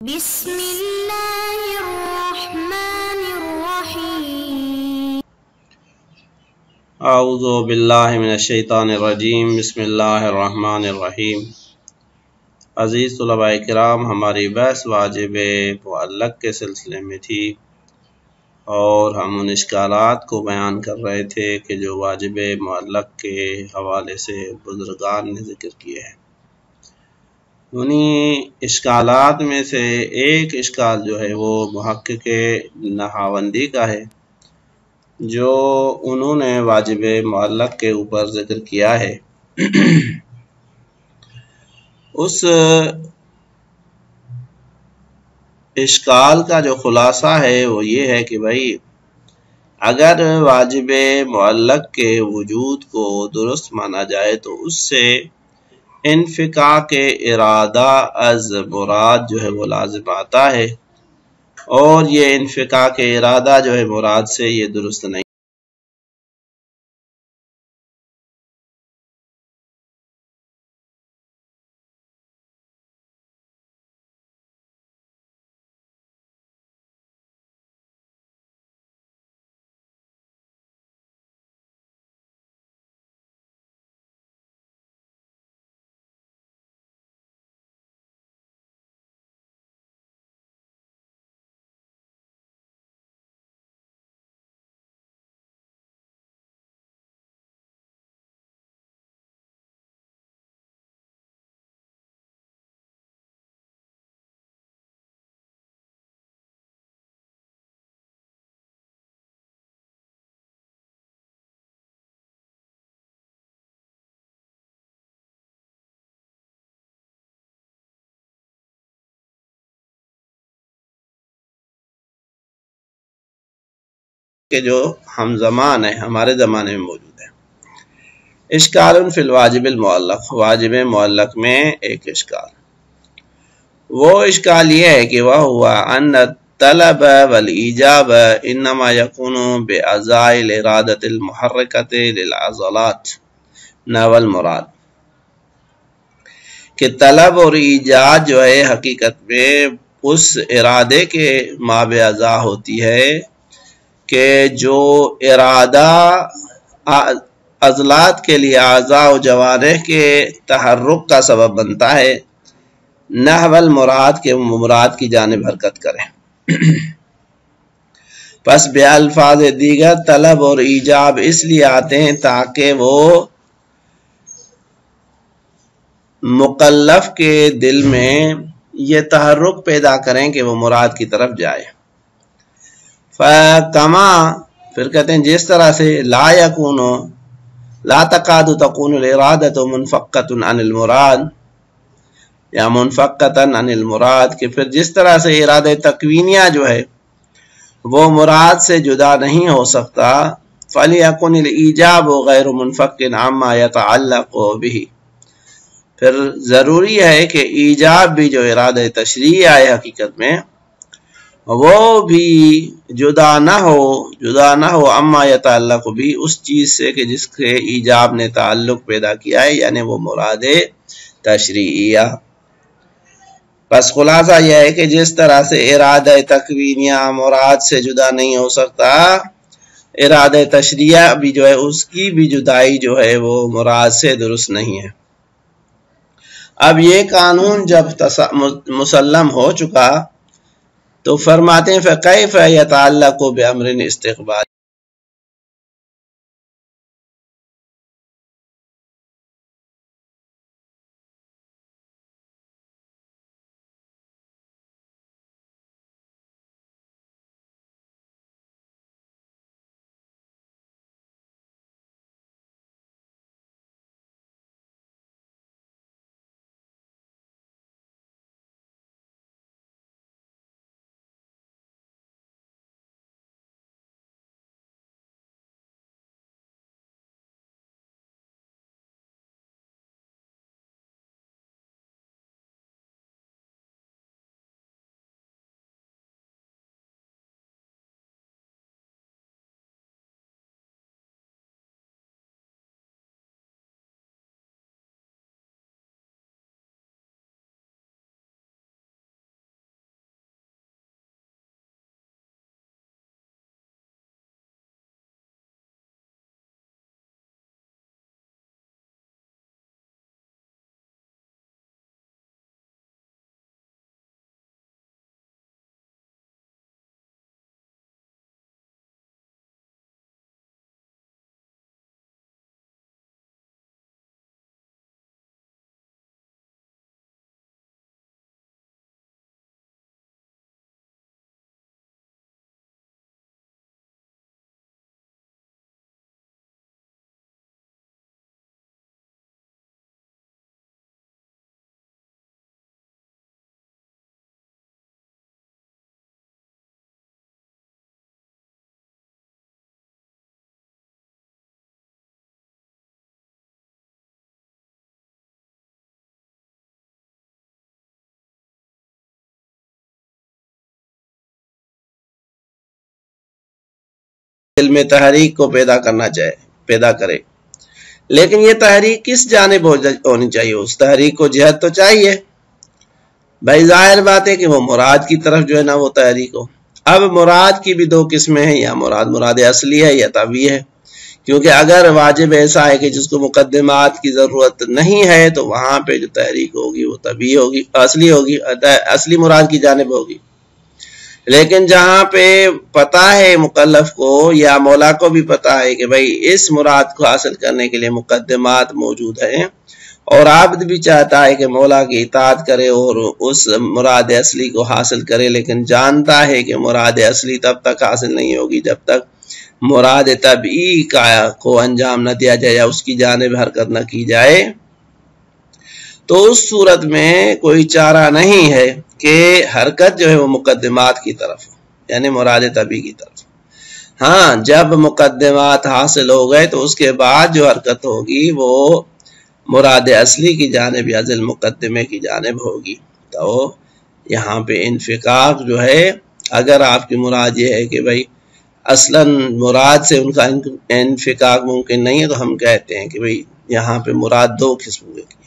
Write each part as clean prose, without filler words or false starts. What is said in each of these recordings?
بسم الله الرحمن الرحيم اعوذ باللہ من الشیطان الرجیم بسم اللہ الرحمن الرحیم۔ عزیز طلباء کرام، ہماری بحث واجب معلق کے سلسلے میں تھی اور ہم ان اشکالات کو بیان کر رہے تھے کہ جو واجب معلق کے حوالے سے بزرگان نے ذکر کیے ہیں۔ انہی اشکالات میں سے ایک اشکال جو ہے وہ محقق نہاوندی کا ہے، جو انہوں نے واجب معلق کے اوپر ذکر کیا ہے۔ اس اشکال کا جو خلاصہ ہے وہ یہ ہے کہ بھائی اگر واجب معلق کے وجود کو درست مانا جائے تو اس سے انفکاک ارادہ از مراد جو ہے وہ لازم آتا ہے، اور یہ انفکاک ارادہ جو ہے مراد سے یہ درست نہیں کہ جو ہم زمان ہے، ہمارے زمانے میں موجود ہے۔ اشکال فی الواجب المعلق، واجب معلق میں ایک اشکال، وہ اشکال یہ ہے کہ وہ ہوا ان الطلب والایجاب انما یکون باعضاء الارادۃ المحرکۃ للعضلات نہ والمراد، کہ طلب اور ایجاد جو ہے حقیقت میں اس ارادے کے مابع اعضاء ہوتی ہے کہ جو ارادہ عضلات کے لیے اعضاء و جوارح کے تحرک کا سبب بنتا ہے، نحو المراد کے مراد کی جانب حرکت کرے۔ پس بے الفاظ دیگر طلب اور ایجاب اس لیے آتے ہیں تاکہ وہ مکلف کے دل میں یہ تحرک پیدا کریں کہ وہ مراد کی طرف جائے۔ فَكَمَا پھر کہتے ہیں جس طرح سے لا تکاد تکون الارادۃ منفقۃ عن المراد یا منفقۃ عن المراد، کہ پھر جس طرح سے ارادہ تکوینیہ جو ہے وہ مراد سے جدا نہیں ہو سکتا، فَلْيَكُنِ الْإِيجَابُ غَيْرُ مُنْفَقٍ عَمَّا يَتَعَلَّقُ بِهِ، پھر ضروری ہے کہ ایجاب بھی جو ارادہ تشریعی آئے حقیقت میں وہ بھی جدا نہ ہو اما یتعلق بھی اس چیز سے کہ جس کے ایجاب نے تعلق پیدا کیا ہے، یعنی وہ مراد تشریعیہ۔ بس خلاصہ یہ ہے کہ جس طرح سے ارادہ تکوینیہ مراد سے جدا نہیں ہو سکتا، ارادہ تشریعیہ بھی جو ہے اس کی بھی جدائی جو ہے وہ مراد سے درست نہیں ہے۔ اب یہ قانون جب مسلم ہو چکا تو فرماتے ہیں فَكَيْفَ يَتَعَلَّقُ بِأَمْرٍ اسْتِقْبَالٍ، دل میں تحریک کو پیدا کرے، لیکن یہ تحریک کس جانب ہونی چاہیے؟ اس تحریک کو جہت تو چاہیے بھائی، ظاہر بات ہے کہ وہ مراد کی طرف جو ہے نا وہ تحریک ہو۔ اب مراد کی بھی دو قسمیں ہیں، یا مراد اصلی ہے یا طبعی ہے، کیونکہ اگر واجب ایسا ہے کہ جس کو مقدمات کی ضرورت نہیں ہے تو وہاں پہ جو تحریک ہوگی وہ طبعی ہوگی، اصلی مراد کی جانب ہوگی۔ لیکن جہاں پہ پتہ ہے مکلف کو یا مولا کو بھی پتہ ہے کہ بھائی اس مراد کو حاصل کرنے کے لیے مقدمات موجود ہیں، اور عابد بھی چاہتا ہے کہ مولا کی اطاعت کرے اور اس مراد اصلی کو حاصل کرے، لیکن جانتا ہے کہ مراد اصلی تب تک حاصل نہیں ہوگی جب تک مراد طبعی کو انجام نہ دیا جائے یا اس کی جانب حرکت نہ کی جائے، تو اس صورت میں کوئی چارہ نہیں ہے کہ حرکت جو ہے وہ مقدمات کی طرف، یعنی مراد طبعی کی طرف۔ ہاں، جب مقدمات حاصل ہو گئے تو اس کے بعد جو حرکت ہوگی وہ مراد اصلی کی جانب یا ذیل مقدمے کی جانب ہوگی۔ تو یہاں پہ انفقاق جو ہے، اگر آپ کی مراد یہ ہے کہ بھائی اصلاً مراد سے ان کا انفقاق ممکن نہیں ہے، تو ہم کہتے ہیں کہ بھائی یہاں پہ مراد دو قسموں کی ہے۔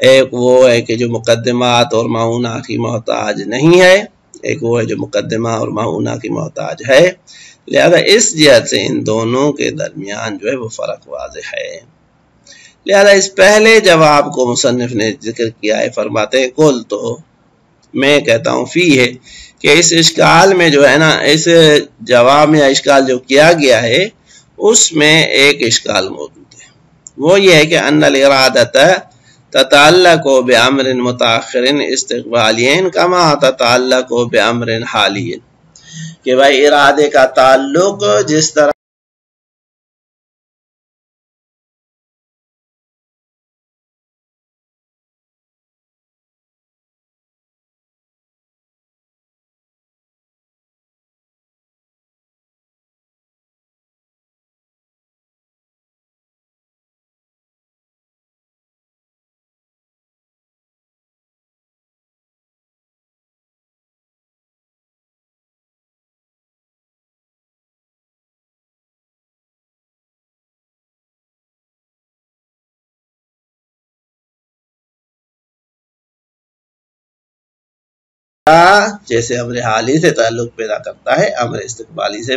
ایک وہ ہے کہ جو مقدمات اور معونہ کی محتاج نہیں ہے، ایک وہ ہے جو مقدمہ اور معونہ کی محتاج ہے، لہذا اس جہت سے ان دونوں کے درمیان جو ہے وہ فرق واضح ہے۔ لہذا اس پہلے جواب کو مصنف نے ذکر کیا ہے، فرماتے ہیں کل تو میں کہتا ہوں فی ہے کہ اس اشکال میں جو ہے نا، اس جواب میں اشکال جو کیا گیا ہے اس میں ایک اشکال موجود ہے، وہ یہ ہے کہ ان الارادۃ تتعلق بامر متاخر استقبالی کما تتعلق بامر حالی، کہ بھائی ارادے کا تعلق جس طرح جیسے امر حالی سے تعلق پیدا کرتا ہے، امر استقبالی سے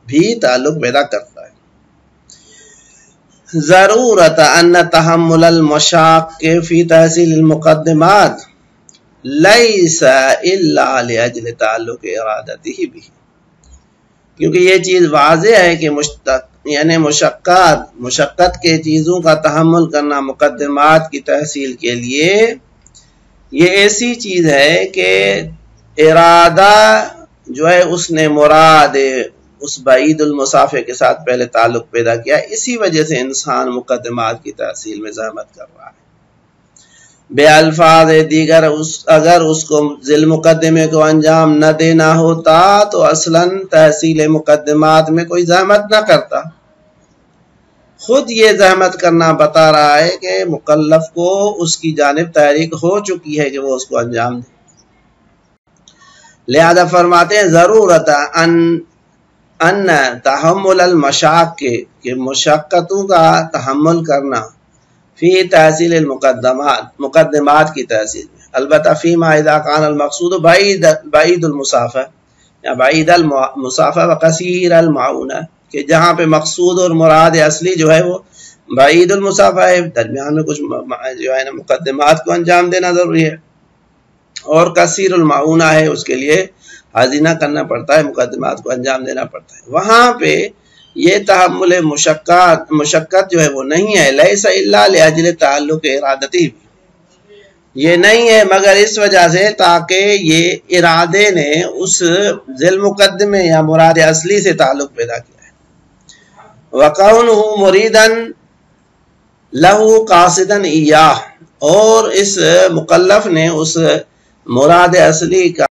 بھی تعلق پیدا کرتا ہے۔ ضرورت ان تحمل المشاق فی تحصیل المقدمات لیس الا لاجل تعلق ارادته بھی، کیونکہ یہ چیز واضح ہے کہ یعنی مشقت کے چیزوں کا تحمل کرنا مقدمات کی تحصیل کے لیے یہ ایسی چیز ہے کہ ارادہ جو ہے اس نے مراد اس بعید المسافے کے ساتھ پہلے تعلق پیدا کیا، اسی وجہ سے انسان مقدمات کی تحصیل میں زحمت کر رہا ہے۔ بے الفاظ دیگر اگر اس کو ذیل مقدمے کو انجام نہ دینا ہوتا تو اصلاً تحصیل مقدمات میں کوئی زحمت نہ کرتا، خود یہ زحمت کرنا بتا رہا ہے کہ مکلف کو اس کی جانب تحریک ہو چکی ہے کہ وہ اس کو انجام دے۔ لہذا فرماتے ہیں ضرورت ان تحمل المشاق کے مشقتوں کا تحمل کرنا فی تحصیل مقدمات کی تحصیل میں، البتہ فیما اذا کان المقصود بعید المسافہ یا بعید المسافہ و کثیر المعونہ، کہ جہاں پہ مقصود اور مراد اصلی جو ہے وہ بعید المسافہ ہے، درمیان میں کچھ جو ہے نا مقدمات کو انجام دینا ضروری ہے، اور کثیر المعونہ ہے، اس کے لیے حاضینہ کرنا پڑتا ہے، مقدمات کو انجام دینا پڑتا ہے، وہاں پہ یہ تحمل مشقت جو ہے وہ نہیں ہے، لیس الا لاجل تعلق ارادتی، یہ نہیں ہے مگر اس وجہ سے تاکہ یہ ارادے نے اس ذیل مقدمے یا مراد اصلی سے تعلق پیدا کیا ہے، وَقَوْنُهُ مُرِيدًا لَهُ قَاصِدًا إِيَّاهُ، اور اس مکلف نے اس مراد اصلی کا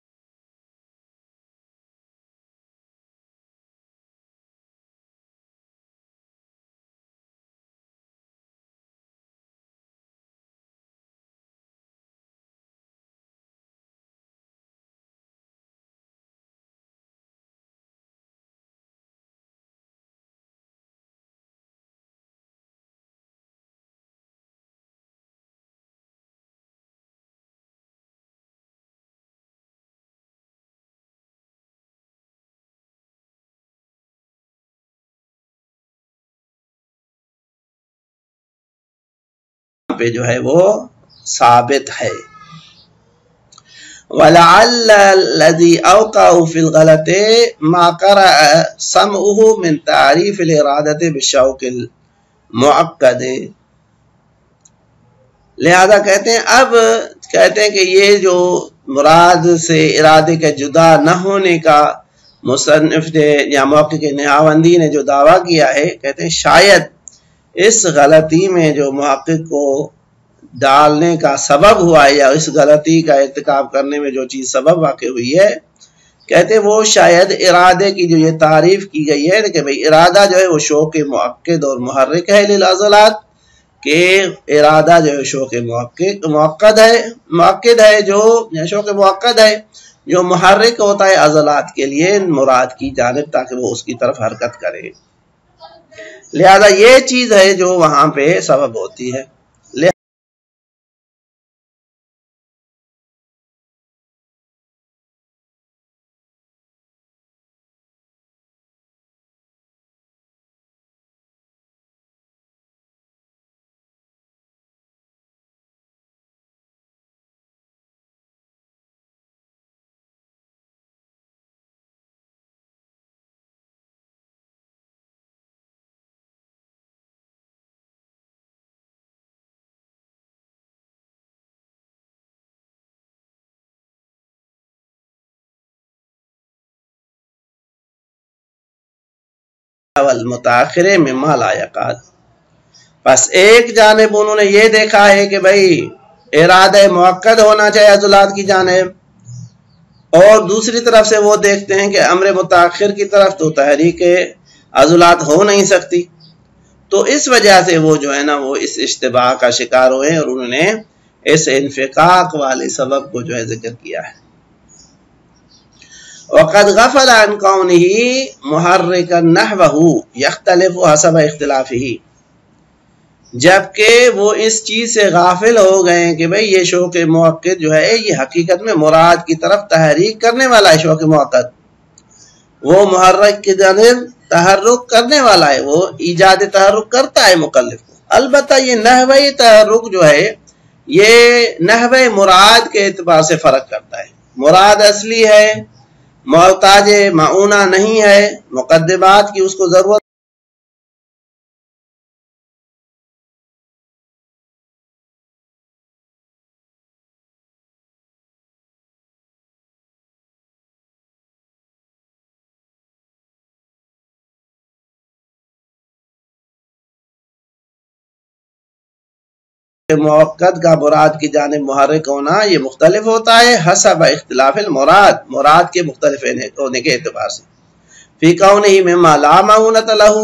پہ جو ہے وہ ثابت ہے۔ وَلَعَلَّ الَّذِي أَوْقَعَ فِي الْغَلَطِ مَا قَرَأَ سَمْعُهُ مِنْ تَعْرِيفِ الْإِرَادَةِ بِالشَّوْقِ الْمُعَقَّدِ۔ لہذا کہتے ہیں اب کہتے ہیں کہ یہ جو مراد سے ارادے کے جدا نہ ہونے کا مصنف نے یا محقق نہاوندی نے جو دعویٰ کیا ہے، کہتے ہیں شاید اس غلطی میں جو محقق کو ڈالنے کا سبب ہوا ہے یا اس غلطی کا ارتکاب کرنے میں جو چیز سبب واقع ہوئی ہے، کہتے ہیں وہ شاید ارادے کی جو یہ تعریف کی گئی ہے کہ بھئی ارادہ جو ہے وہ شوق مؤکد اور محرک ہے للعضلات، کہ ارادہ جو ہے شوق مؤکد ہے جو شوق مؤکد ہے جو محرک ہوتا ہے عضلات کے لیے مراد کی جانب تاکہ وہ اس کی طرف حرکت کرے، لہذا یہ چیز ہے جو وہاں پہ سبب ہوتی ہے۔ والمتاخر مما لا یقاد، بس ایک جانب انہوں نے یہ دیکھا ہے کہ بھئی ارادہ مؤکد ہونا چاہیے عضلات کی جانب، اور دوسری طرف سے وہ دیکھتے ہیں کہ امر متاخر کی طرف تو تحریک عضلات ہو نہیں سکتی، تو اس وجہ سے وہ جو ہے نا وہ اس اشتباہ کا شکار ہوئے اور انہوں نے اس انفقاق والے سبب کو جو ہے ذکر کیا ہے۔ وقد غفل عن كونه محركا نحوه يختلف حسب اختلافه، جبکہ وہ اس چیز سے غافل ہو گئے کہ بھئی یہ شوق مؤکد جو ہے یہ حقیقت میں مراد کی طرف تحریک کرنے والا ہے، شوق مؤکد وہ محرک کی جانب تحرک کرنے والا ہے، وہ ایجاد تحرک کرتا ہے مکلف کو، البتہ یہ نحوہ تحرک جو ہے یہ نحوہ مراد کے اعتبار سے فرق کرتا ہے، مراد اصلی ہے، محتاج معونہ نہیں ہے، مقدمات کی اس کو ضرورت مؤکد کا مراد کی جانب محرک ہونا یہ مختلف ہوتا ہے حسب اختلاف المراد، مراد کے مختلف ہونے کے اعتبار سے، فی کونہ مما لا معونۃ لہ،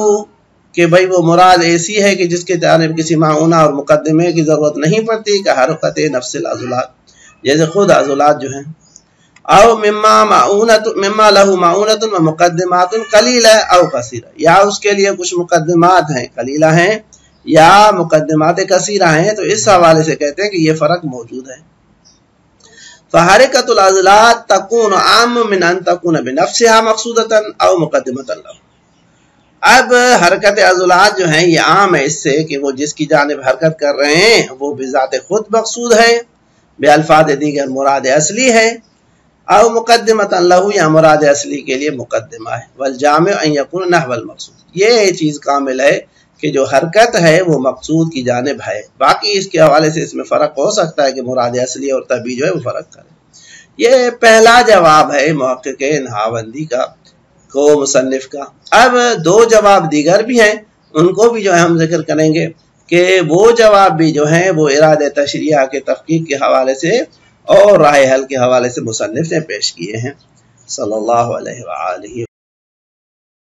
کہ بھئی وہ مراد ایسی ہے کہ جس کے جانب کسی معونہ اور مقدمے کی ضرورت نہیں پڑتی، کہ حرکت نفس العضلات، جیسے خود عضلات جو ہیں، او مما لہ معونۃ و مقدمات قلیلہ او کثیرہ، یا اس کے لیے کچھ مقدمات ہیں قلیلہ ہیں یا مقدمات کثیرہ ہیں، تو اس حوالے سے کہتے ہیں کہ یہ فرق موجود ہے۔ فحرکت العضلات تکون عام من ان تکون بنفسها مقصودتا او مقدمتا لہ، اب حرکت عضلات جو ہیں یہ عام ہے اس سے کہ وہ جس کی جانب حرکت کر رہے ہیں وہ بذات خود مقصود ہے، بے الفاظ دیگر مراد اصلی ہے، او مقدمتا لہ یا مراد اصلی کے لیے مقدمہ ہے، والجامع ان یکون نحو المقصود، یہ چیز کامل ہے کہ جو حرکت ہے وہ مقصود کی جانب ہے، باقی اس کے حوالے سے اس میں فرق ہو سکتا ہے کہ مراد اصلی اور طبی جو ہے وہ فرق کرے۔ یہ پہلا جواب ہے محقق نہاوندی کا کو مصنف کا۔ اب دو جواب دیگر بھی ہیں، ان کو بھی جو ہے ہم ذکر کریں گے کہ وہ جواب بھی جو ہیں وہ ارادہ تشریح کے تحقیق کے حوالے سے اور راہ حل کے حوالے سے مصنف نے پیش کیے ہیں۔ صلی اللہ علیہ وآلہ